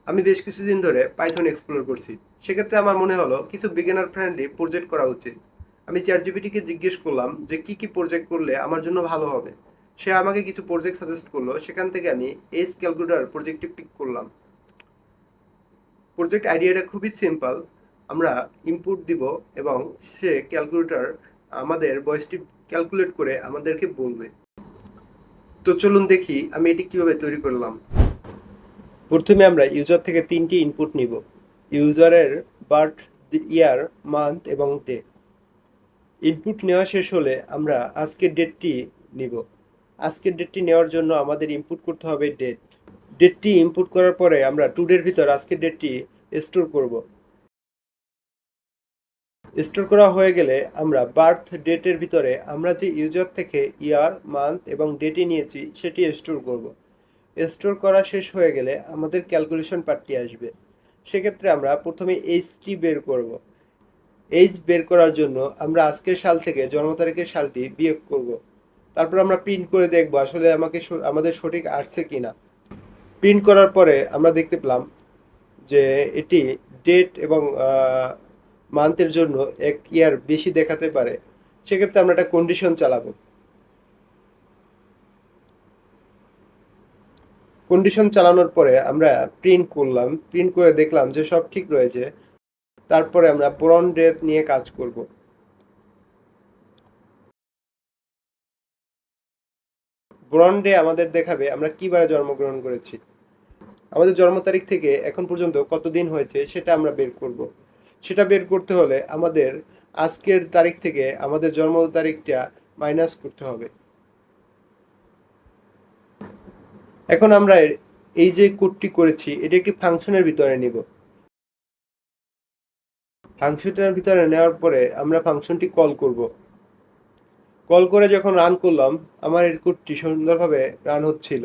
আমি বেশ কিছুদিন ধরে পাইথন এক্সপ্লোর করছি। সেক্ষেত্রে আমার মনে হলো কিছু বিগিনার ফ্রেন্ডলি প্রজেক্ট করা উচিত। আমি চ্যাটজিপিটিকে জিজ্ঞেস করলাম যে কি কি প্রজেক্ট করলে আমার জন্য ভালো হবে। সে আমাকে কিছু প্রজেক্ট সাজেস্ট করলো, সেখান থেকে আমি এইচ ক্যালকুলেটর প্রজেক্টটি পিক করলাম। প্রজেক্ট আইডিয়াটা খুবই সিম্পল। আমরা ইনপুট দিব এবং সে ক্যালকুলেটর আমাদের ভয়েসটি ক্যালকুলেট করে আমাদেরকে বলবে। তো চলুন দেখি আমি এটি কিভাবে তৈরি করলাম। প্রথমে আমরা ইউজার থেকে 3টি ইনপুট নিব। ইউজারের বার্থ, ইয়ার, মান্থ এবং ডে। ইনপুট নেওয়া শেষ হলে আমরা আজকের ডেটটি নিব। আজকের ডেটটি নেওয়ার জন্য আমাদের ইনপুট করতে হবে ডেট। ডেটটি ইনপুট করার পরে আমরা টুডের ভিতর আজকের ডেটটি স্টোর করব। স্টোর করা হয়ে গেলে আমরা বার্থ ডেটের ভিতরে আমরা যে ইউজার থেকে ইয়ার, মান্থ এবং ডেটে নিয়েছি সেটি স্টোর করব। স্টোর করা শেষ হয়ে গেলে আমাদের ক্যালকুলেশন পার্টটি আসবে। সেক্ষেত্রে আমরা প্রথমে এইচটি বের করব। এইচ বের করার জন্য আমরা আজকের সাল থেকে জন্ম তারিখের সালটি বিয়োগ করব। তারপর আমরা প্রিন্ট করে দেখব আসলে আমাদের সঠিক আসছে কিনা। প্রিন্ট করার পরে আমরা দেখতে পেলাম যে এটি ডেট এবং মান্থের জন্য 1 ইয়ার বেশি দেখাতে পারে। সেক্ষেত্রে আমরা একটা কন্ডিশন চালাবো। কন্ডিশন চালানোর পরে আমরা প্রিন্ট করলাম। প্রিন্ট করে দেখলাম যে সব ঠিক রয়েছে। তারপরে আমরা বর্ন ডেট নিয়ে কাজ করব। বর্ন ডে আমাদের দেখাবে আমরা কি বারে জন্মগ্রহণ করেছি। আমাদের জন্ম তারিখ থেকে এখন পর্যন্ত কতদিন হয়েছে সেটা আমরা বের করব। সেটা বের করতে হলে আমাদের আজকের তারিখ থেকে আমাদের জন্ম তারিখটা মাইনাস করতে হবে। এখন আমরা এই যে কোডটি করেছি এটি একটি ফাংশনের ভিতরে নিব। ফাংশনটার ভিতরে নেওয়ার পরে আমরা ফাংশনটি কল করব। কল করে যখন রান করলাম আমার এই কোডটি সুন্দরভাবে রান হচ্ছিল।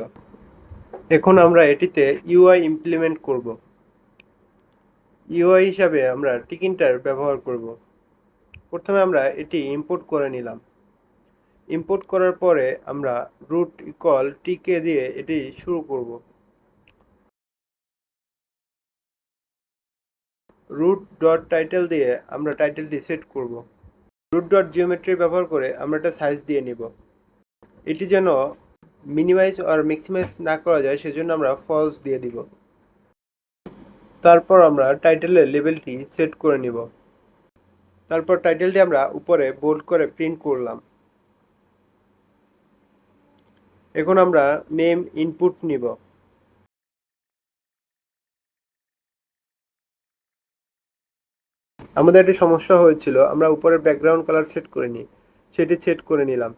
এখন আমরা এটিতে ইউআই ইমপ্লিমেন্ট করব। ইউআই হিসাবে আমরা টিকিনটার ব্যবহার করব। প্রথমে আমরা এটি ইম্পোর্ট করে নিলাম। ইম্পোর্ট করার পরে আমরা রুট ইকুয়াল টিকে দিয়ে এটি শুরু করব। রুট ডট টাইটেল দিয়ে আমরা টাইটেলটি সেট করব। রুট ডট জিওমেট্রি ব্যবহার করে আমরা একটা সাইজ দিয়ে নিব। এটি যেন মিনিমাইজ আর ম্যাক্সিমাইজ না করা যায় সেজন্য আমরা ফলস দিয়ে দিব। তারপর আমরা টাইটেলের লেভেলটি সেট করে নিব। তারপর টাইটেলটি আমরা উপরে বোল্ড করে প্রিন্ট করলাম। এখন আমরা নেম ইনপুট নিব। আমাদের একটি সমস্যা হয়েছিল, আমরা উপরের ব্যাকগ্রাউন্ড কালার সেট করিনি। সেটি সেট করে নিলাম।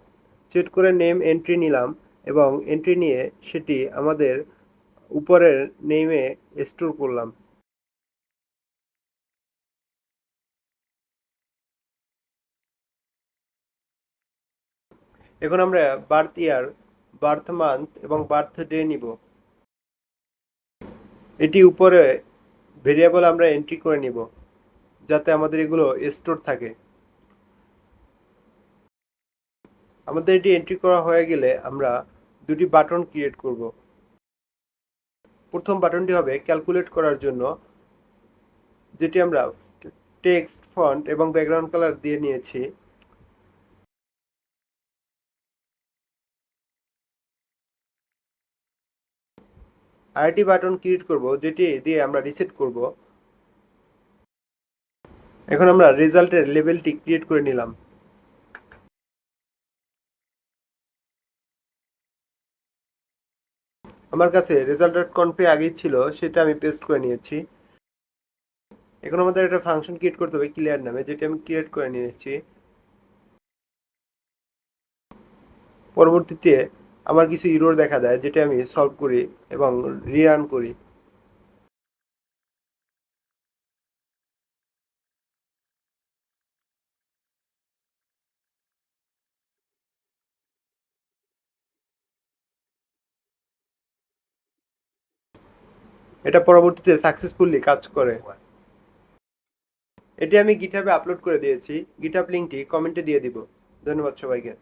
সেট করে নেম এন্ট্রি নিলাম এবং এন্ট্রি নিয়ে সেটি আমাদের উপরের নেমে স্টোর করলাম। এখন আমরা বার্থ ইয়ার, বার্থ মান্থ এবং বার্থ ডে নিব। এটি উপরে ভেরিয়েবল আমরা এন্ট্রি করে নিব যাতে আমাদের এগুলো স্টোর থাকে। আমাদের এটি এন্ট্রি করা হয়ে গেলে আমরা দুটি বাটন ক্রিয়েট করব। প্রথম বাটনটি হবে ক্যালকুলেট করার জন্য, যেটি আমরা টেক্সট, ফন্ট এবং ব্যাকগ্রাউন্ড কালার দিয়ে নিয়েছি। আরেকটি বাটন ক্রিয়েট করব যেটি দিয়ে আমরা রিসেট করব। এখন আমরা রেজাল্টের লেবেলটি ক্রিয়েট করে নিলাম। আমার কাছে result.conf আগেই ছিল, সেটা আমি পেস্ট করে নিয়েছি। এখন আমাদের একটা ফাংশন ক্রিয়েট করতে হবে ক্লিয়ার নামে, যেটি আমি ক্রিয়েট করে নিয়েছি। পরবর্তীতে আমার কিছু ইরর দেখা দেয় যেটা আমি সলভ করি এবং রিরান করি। এটা পরবর্তীতে সাকসেসফুলি কাজ করে। এটি আমি গিটহাবে আপলোড করে দিয়েছি। গিটহাব লিঙ্কটি কমেন্টে দিয়ে দিব। ধন্যবাদ সবাইকে।